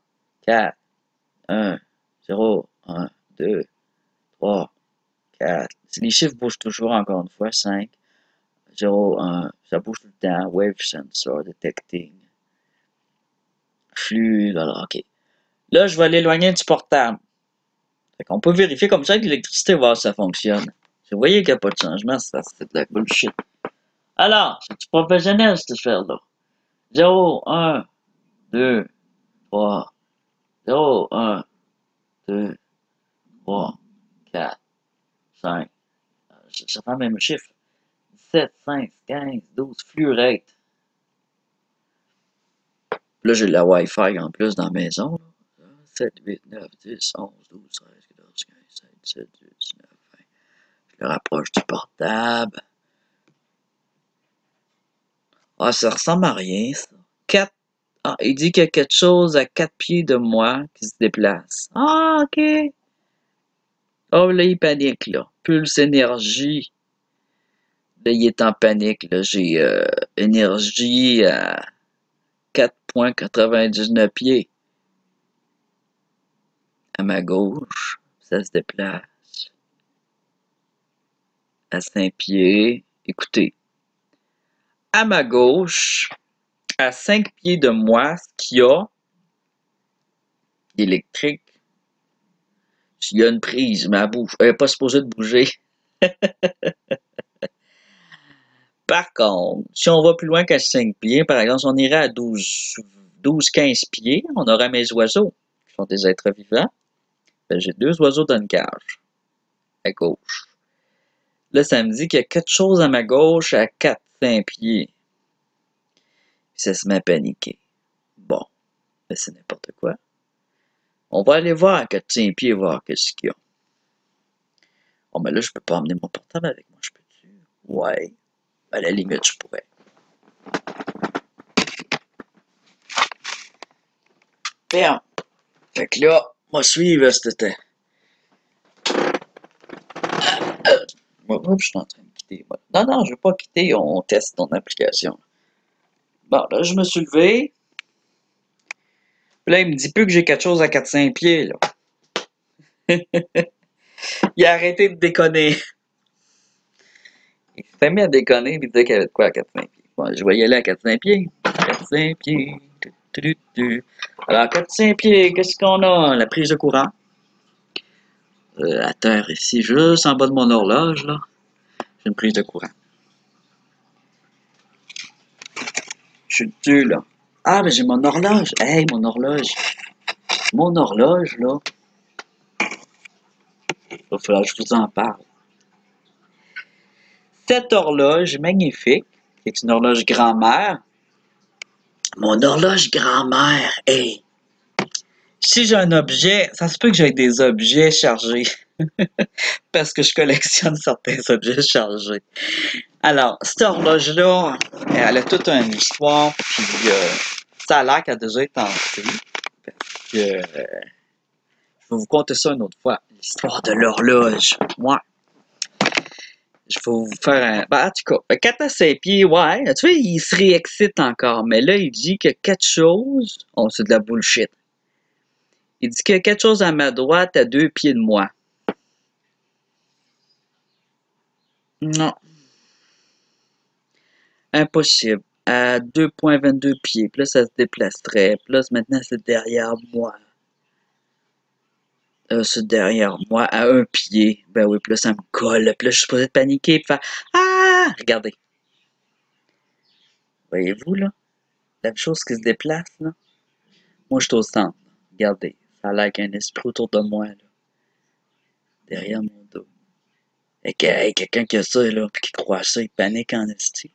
4, 1, 0, 1, 2, 3, 4. Les chiffres bougent toujours encore une fois. 5, 0, 1. Ça bouge tout le temps. Wave sensor detecting. Flux, voilà, ok. Là, je vais l'éloigner du portable. Fait qu'on peut vérifier comme ça que l'électricité, voir si ça fonctionne. Vous voyez qu'il n'y a pas de changement, ça, c'est de la bullshit. Alors, c'est professionnel, cette affaire-là. 0, 1, 2, 3, 0, 1, 2, 3, 4, 5. Ça fait le même chiffre. 17, 5, 15, 12, flux rate. Là, j'ai la Wi-Fi en plus dans la maison. 7, 8, 9, 10, 11, 12, 13, 14, 15, 16, 17, 18, 19, 20. Je le rapproche du portable. Ah, ça ressemble à rien, ça. 4. Ah, il dit qu'il y a quelque chose à 4 pieds de moi qui se déplace. Ah, ok. Oh, là, il panique, là. Pulse énergie. Là, il est en panique, là. J'ai énergie à 4,99 pieds. À ma gauche, ça se déplace. À 5 pieds. Écoutez. À ma gauche, à 5 pieds de moi, ce qu'il y a électrique, il y a une prise, mais elle bouge. Elle n'est pas supposée de bouger. Par contre, si on va plus loin qu'à 5 pieds, par exemple, si on irait à 12-15 pieds, on aurait mes oiseaux, qui sont des êtres vivants. Ben, j'ai 2 oiseaux dans une cage, à gauche. Là, ça me dit qu'il y a quelque chose à ma gauche à 4-5 pieds. Puis ça se met à paniquer. Bon, ben, c'est n'importe quoi. On va aller voir à 4-5 pieds, voir qu'est-ce qu'il y a. Oh, mais là, je peux pas emmener mon portable avec moi, je peux-tu? Ouais. À la limite, je pourrais. Bien. Fait que là, moi suivre, c'était. Oups, je suis en train de quitter. Non, non, je veux pas quitter, on teste ton application. Bon, là, je me suis levé. Puis là, il me dit plus que j'ai quelque chose à 4-5 pieds, là. Il a arrêté de déconner. Il s'est mis à déconner, et il disait qu'il y avait de quoi à 4-5 pieds. Bon, je vais y aller à 4-5 pieds. 4-5 pieds. Alors, 4-5 pieds, qu'est-ce qu'on a? La prise de courant. À terre, ici, juste en bas de mon horloge, là. J'ai une prise de courant. Je suis dessus, là. Ah, mais j'ai mon horloge. Hey, mon horloge. Mon horloge, là. Il va falloir que je vous en parle. Cette horloge magnifique, qui est une horloge grand-mère. Mon horloge grand-mère, hey! Si j'ai un objet, ça se peut que j'ai des objets chargés. Parce que je collectionne certains objets chargés. Alors, cette horloge-là, elle a toute une histoire, puis ça a l'air qu'elle a déjà été entrée. Parce que, je vais vous conter ça une autre fois. L'histoire de l'horloge. Ouais. Je vais vous faire un. Ben, en tout cas, 4 à 5 pieds, ouais. Tu vois, il se réexcite encore. Mais là, il dit que quelque chose. Oh, c'est de la bullshit. Il dit qu'il y a quelque chose à ma droite à 2 pieds de moi. Non. Impossible. À 2,22 pieds. Puis là, ça se déplacerait. Puis là, maintenant, c'est derrière moi. C'est derrière moi, à 1 pied. Ben oui, puis là, ça me colle. Puis là, je suis supposé de paniquer et faire Ah! Regardez. Voyez-vous, là? La chose qui se déplace, là? Moi, je suis au centre. Regardez. Ça a l'air qu'il y a un esprit autour de moi, là. Derrière mon dos. Et que, hey, quelqu'un qui a ça, là, puis qui croit ça, il panique en esti.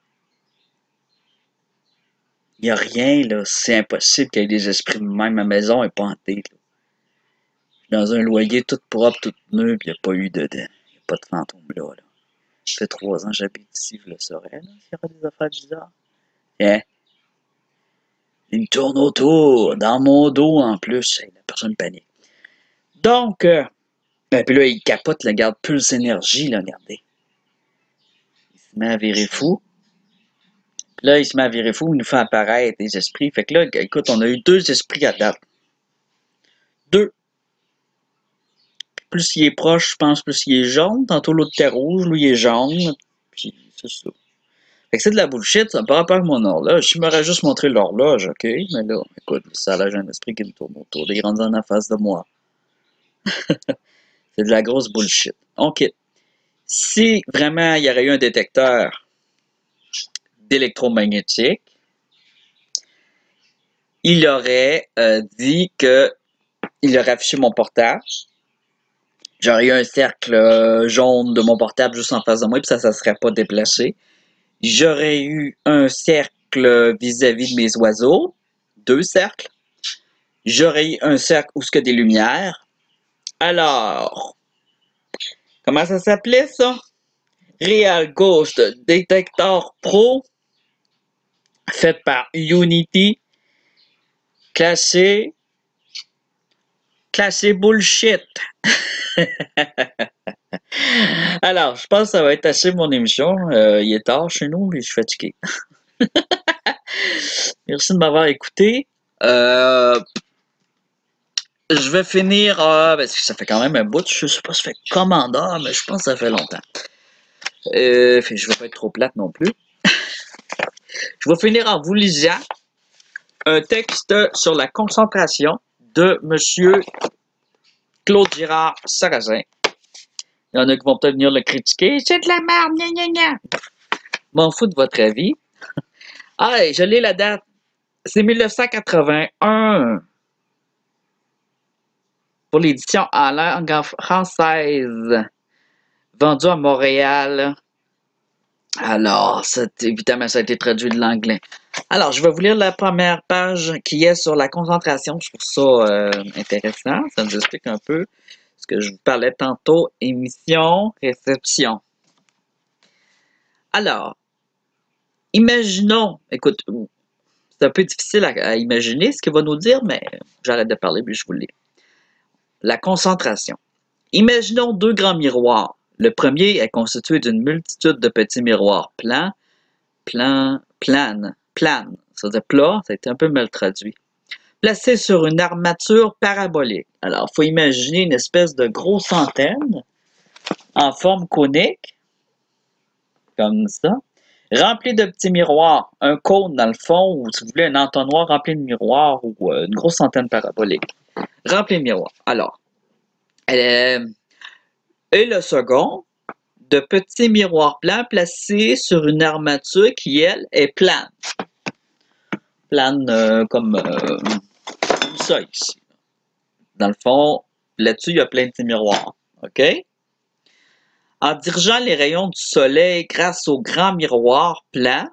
Il n'y a rien, là. C'est impossible qu'il y ait des esprits de même. Ma maison est pas hantée, là. Je suis dans un loyer tout propre, tout neuf, puis il n'y a pas eu dedans. Il n'y a pas de fantôme là, là. Ça fait 3 ans que j'habite ici, je le saurais, là, s'il y aura des affaires bizarres. Hein? Il me tourne autour, dans mon dos en plus. Hey, la personne panique. Donc, puis là, il capote, le garde Pulse Énergie, là, regardez. Il se met à virer fou. Puis là, il se met à virer fou, il nous fait apparaître des esprits. Fait que là, écoute, on a eu 2 esprits à date. 2. Plus il est proche, je pense, plus il est jaune. Tantôt, l'autre était rouge, lui, il est jaune. Puis, c'est ça. Fait que c'est de la bullshit, ça n'a pas rapport avec mon horloge. Je m'aurais juste montré l'horloge, ok? Mais là, écoute, ça a l'air d'un esprit qui me tourne autour. Il rentre en face de moi. C'est de la grosse bullshit. OK. Si vraiment il y aurait eu un détecteur d'électromagnétique, il aurait dit que il aurait affiché mon portable. J'aurais eu un cercle jaune de mon portable juste en face de moi, puis ça ne serait pas déplacé. J'aurais eu un cercle vis-à-vis de mes oiseaux, 2 cercles. J'aurais eu un cercle où il y a des lumières. Alors, comment ça s'appelait ça? Real Ghost Detector Pro, fait par Unity, classé bullshit. Alors, je pense que ça va être assez mon émission. Il est tard chez nous et je suis fatigué. Merci de m'avoir écouté. Je vais finir, parce que ça fait quand même un bout. Je sais pas si ça fait commandeur, mais je pense que ça fait longtemps. Je vais pas être trop plate non plus. Je vais finir en vous lisant un texte sur la concentration de Monsieur Claude Girard Sarrazin. Il y en a qui vont peut-être venir le critiquer. C'est de la merde, gna gna gna. M'en fous de votre avis. Ah, je l'ai la date. C'est 1981. Pour l'édition en langue française. Vendu à Montréal. Alors, évidemment, ça a été traduit de l'anglais. Alors, je vais vous lire la première page qui est sur la concentration. Je trouve ça intéressant. Ça nous explique un peu ce que je vous parlais tantôt. Émission, réception. Alors, imaginons, écoute, c'est un peu difficile à imaginer ce qu'il va nous dire, mais j'arrête de parler puis je vous le lis. La concentration. Imaginons deux grands miroirs. Le premier est constitué d'une multitude de petits miroirs plans, planes. Ça veut dire plat, ça a été un peu mal traduit. Placés sur une armature parabolique. Alors, il faut imaginer une espèce de grosse antenne en forme conique, comme ça, rempli de petits miroirs, un cône dans le fond, ou si vous voulez un entonnoir rempli de miroirs, ou une grosse antenne parabolique, rempli de miroirs. Alors, et le second, de petits miroirs plans placés sur une armature qui, elle, est plane. Plane comme ça ici. Dans le fond, là-dessus, il y a plein de petits miroirs. OK? En dirigeant les rayons du soleil grâce au grand miroir plan,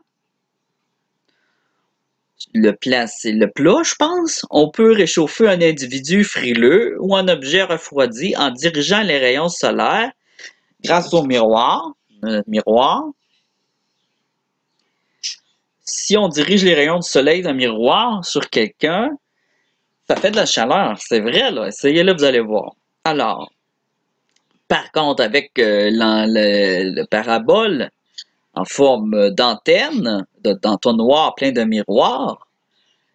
le plan, c'est le plat, je pense. On peut réchauffer un individu frileux ou un objet refroidi en dirigeant les rayons solaires grâce au miroir. Miroir. Si on dirige les rayons du soleil d'un miroir sur quelqu'un, ça fait de la chaleur. C'est vrai, là. Essayez-le, vous allez voir. Alors, par contre, avec le parabole en forme d'antenne, d'entonnoir plein de miroirs,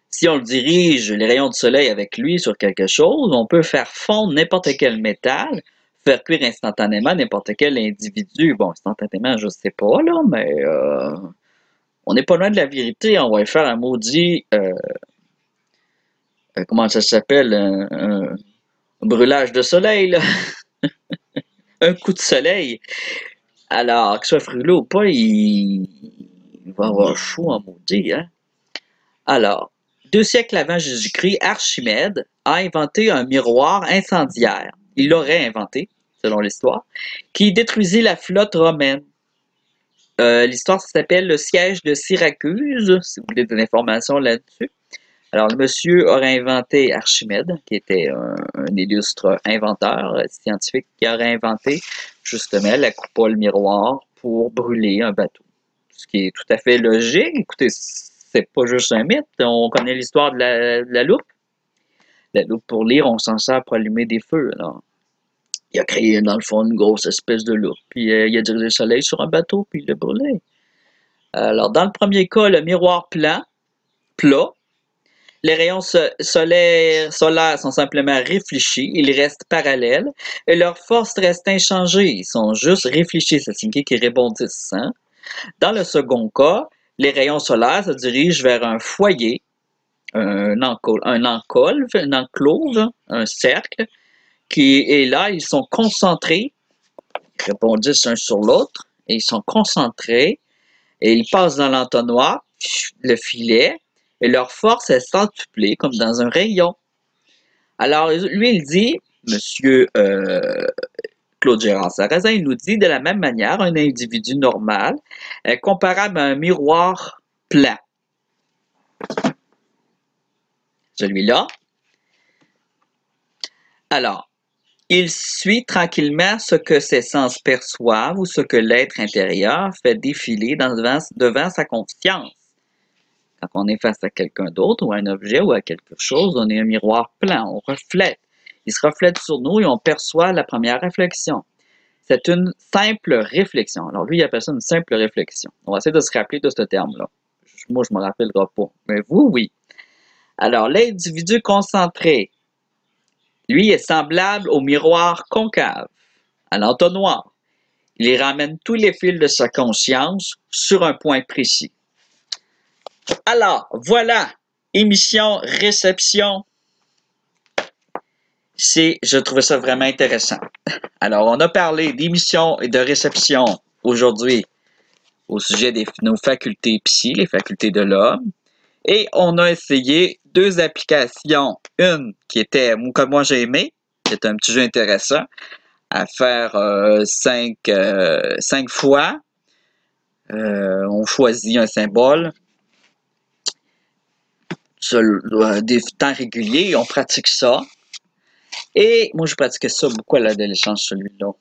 si on le dirige, les rayons du soleil avec lui sur quelque chose, on peut faire fondre n'importe quel métal, faire cuire instantanément n'importe quel individu. Bon, instantanément, je sais pas, là, mais on n'est pas loin de la vérité. On va y faire un maudit, comment ça s'appelle, un brûlage de soleil, là. Un coup de soleil. Alors, que ce soit frileux ou pas, il va avoir chaud en maudit, hein. Alors, 2 siècles avant Jésus-Christ, Archimède a inventé un miroir incendiaire. Il l'aurait inventé, selon l'histoire, qui détruisit la flotte romaine. L'histoire s'appelle le siège de Syracuse, si vous voulez des informations là-dessus. Alors, le monsieur aurait inventé Archimède, qui était un illustre inventeur scientifique, qui aurait inventé justement la coupole miroir pour brûler un bateau. Ce qui est tout à fait logique. Écoutez, c'est pas juste un mythe. On connaît l'histoire de la loupe. La loupe pour lire, on s'en sert pour allumer des feux. Alors, il a créé, dans le fond, une grosse espèce de loupe. Puis il a dirigé le soleil sur un bateau, puis il l'a brûlé. Alors, dans le premier cas, le miroir plat, les rayons solaires sont simplement réfléchis, ils restent parallèles, et leur force reste inchangée. Ils sont juste réfléchis, ça signifie qu'ils rebondissent. Hein? Dans le second cas, les rayons solaires se dirigent vers un foyer, un enclose, un cercle, et là, ils sont concentrés, ils rebondissent un sur l'autre, et ils sont concentrés, et ils passent dans l'entonnoir, le filet, et leur force est centuplée comme dans un rayon. Alors, lui, il dit, monsieur Claude Gérard Sarrazin, il nous dit de la même manière, un individu normal est comparable à un miroir plat. Celui-là. Alors, il suit tranquillement ce que ses sens perçoivent ou ce que l'être intérieur fait défiler devant sa conscience. Quand on est face à quelqu'un d'autre ou à un objet ou à quelque chose, on est un miroir plein, on reflète. Il se reflète sur nous et on perçoit la première réflexion. C'est une simple réflexion. Alors lui, il appelle ça une simple réflexion. On va essayer de se rappeler de ce terme-là. Moi, je ne me rappellerai pas. Mais vous, oui. Alors, l'individu concentré, lui, est semblable au miroir concave, à l'entonnoir. Il y ramène tous les fils de sa conscience sur un point précis. Alors, voilà, émission, réception. Je trouvais ça vraiment intéressant. Alors, on a parlé d'émission et de réception aujourd'hui au sujet de nos facultés psy, les facultés de l'homme. Et on a essayé 2 applications. Une qui était, que moi j'ai aimé, c'était un petit jeu intéressant, à faire 5 fois. On choisit un symbole des temps réguliers et on pratique ça. Et moi, je pratiquais ça beaucoup à l'adolescence, celui-là.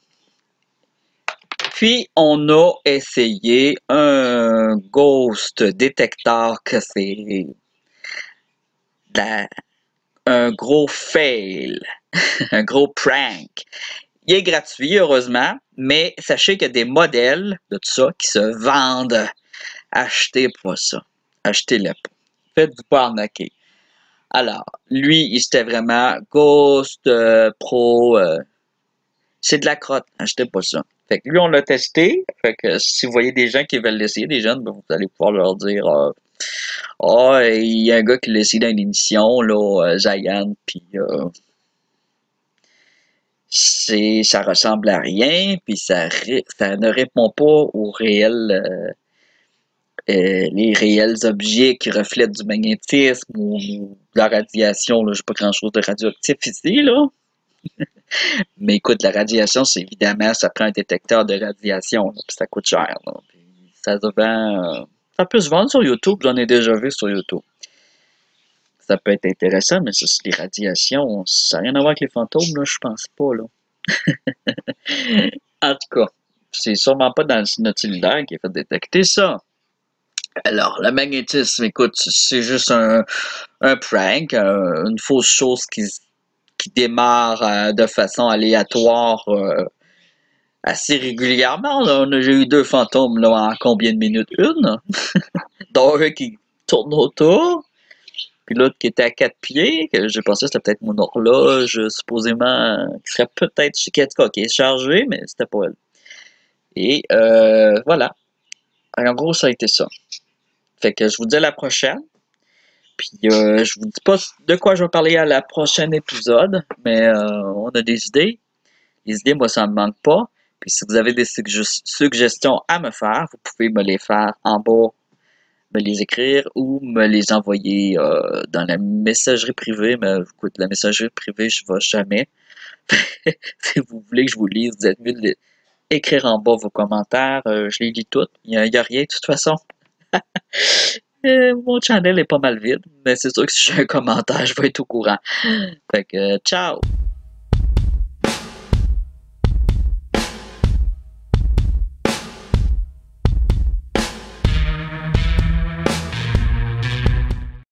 Puis, on a essayé un ghost détecteur que c'est un gros fail, un gros prank. Il est gratuit, heureusement, mais sachez qu'il y a des modèles de tout ça qui se vendent. Achetez pas ça. Achetez-le pas. Faites-vous pas arnaquer. Alors, lui, c'était vraiment Ghost Pro. C'est de la crotte. Achetez pas ça. Fait que lui, on l'a testé. Fait que si vous voyez des gens qui veulent l'essayer, des jeunes, ben, vous allez pouvoir leur dire il y a un gars qui l'a essayé dans une émission, là, Zayan, puis ça ressemble à rien, puis ça ne répond pas aux réels les réels objets qui reflètent du magnétisme ou de la radiation. Là, j'ai pas grand-chose de radioactif ici, là. Mais écoute, la radiation, c'est évidemment, ça prend un détecteur de radiation, là, puis ça coûte cher. Là. Puis ça se vend. Ça peut se vendre sur YouTube, j'en ai déjà vu sur YouTube. Ça peut être intéressant, mais ça, c'est les radiations. Ça n'a rien à voir avec les fantômes, là, je pense pas, là. En tout cas, c'est sûrement pas dans notre cellulaire qui est fait détecter ça. Alors, le magnétisme, écoute, c'est juste un prank, une fausse chose qui démarre de façon aléatoire assez régulièrement. Là. J'ai eu 2 fantômes là, en combien de minutes? Une? Dont un qui tourne autour, puis l'autre qui était à 4 pieds, que j'ai pensé que c'était peut-être mon horloge, supposément, qui serait peut-être chez Katka, qui est chargée, mais c'était pas elle. Et voilà. En gros, ça a été ça. Fait que je vous dis à la prochaine. Puis je vous dis pas de quoi je vais parler à la prochaine épisode, mais on a des idées. Les idées, moi, ça me manque pas. Puis si vous avez des suggestions à me faire, vous pouvez me les faire en bas, me les écrire ou me les envoyer dans la messagerie privée. Mais écoute, la messagerie privée, je ne vais jamais. Si vous voulez que je vous lise, vous êtes mieux d'écrire en bas vos commentaires. Je les lis toutes. Il n'y a rien de toute façon. Mon channel est pas mal vide, mais c'est sûr que si j'ai un commentaire, je vais être au courant. Fait que, ciao!